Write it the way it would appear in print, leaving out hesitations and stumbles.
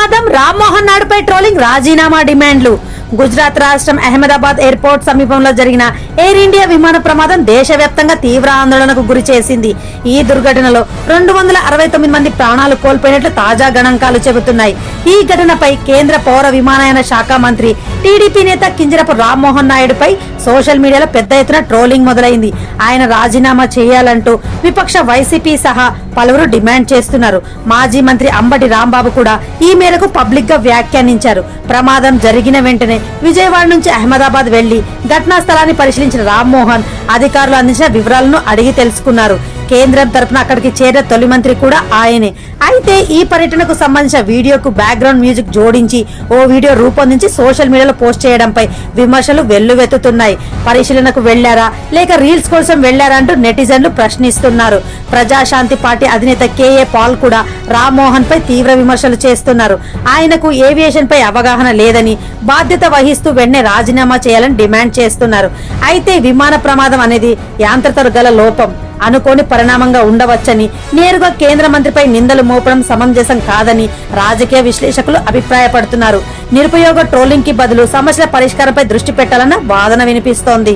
ప్రమాదం, రామ్మోహన్ నాయుడుపై ట్రోలింగ్, రాజీనామా డిమాండ్లు. గుజరాత్ రాష్ట్రం అహ్మదాబాద్ ఎయిర్పోర్ట్ సమీపంలో జరిగిన ఎయిర్ ఇండియా విమాన ప్రమాదం దేశవ్యాప్తంగా తీవ్ర ఆందోళనకు గురి చేసింది. ఈ దుర్ఘటనలో 269 మంది ప్రాణాలు కోల్పోయినట్లు తాజా గణాంకాలు చెబుతున్నాయి. ఈ ఘటనపై కేంద్ర పౌర విమానయాన శాఖ మంత్రి, టీడీపీ నేత కింజరపు రామ్మోహన్ నాయుడుపై సోషల్ మీడియాలో పెద్ద ఎత్తున ట్రోలింగ్ మొదలైంది. ఆయన రాజీనామా చేయాలంటూ విపక్ష వైసీపీ సహా పలువురు డిమాండ్ చేస్తున్నారు. మాజీ మంత్రి అంబటి రాంబాబు కూడా ఈ మేరకు పబ్లిక్ గా వ్యాఖ్యానించారు. ప్రమాదం జరిగిన వెంటనే విజయవాడ నుంచి అహ్మదాబాద్ వెళ్లి ఘటనా స్థలాన్ని పరిశీలించిన రామ్మోహన్ అధికారులు అందించిన వివరాలను అడిగి తెలుసుకున్నారు. కేంద్రం తరపున అక్కడికి చేరిన తొలి మంత్రి కూడా ఆయనే. అయితే ఈ పర్యటనకు సంబంధించిన వీడియోకు బ్యాక్గ్రౌండ్ మ్యూజిక్ జోడించి ఓ వీడియో రూపొందించి సోషల్ మీడియాలో పోస్ట్ చేయడంపై విమర్శలు వెల్లువెత్తుతున్నాయి. పరిశీలనకు వెళ్లారా లేక రీల్స్ కోసం వెళ్లారా అంటూ నెటిజన్లు ప్రశ్నిస్తున్నారు. ప్రజాశాంతి పార్టీ అధినేత కేఏ పాల్ కూడా రామ్మోహన్ పై తీవ్ర విమర్శలు చేస్తున్నారు. ఆయనకు ఏవియేషన్ పై అవగాహన లేదని, బాధ్యత వహిస్తూ వెంటనే రాజీనామా చేయాలని డిమాండ్ చేస్తున్నారు. అయితే విమాన ప్రమాదం అనేది యాంత్రికత గల లోపం, అనుకోని పరిణామంగా ఉండవచ్చని, నేరుగా కేంద్ర మంత్రిపై నిందలు మోపడం సమంజసం కాదని రాజకీయ విశ్లేషకులు అభిప్రాయపడుతున్నారు. నిరుపయోగ ట్రోలింగ్ కి బదులు సమస్యల పరిష్కారంపై దృష్టి పెట్టాలన్న వాదన వినిపిస్తోంది.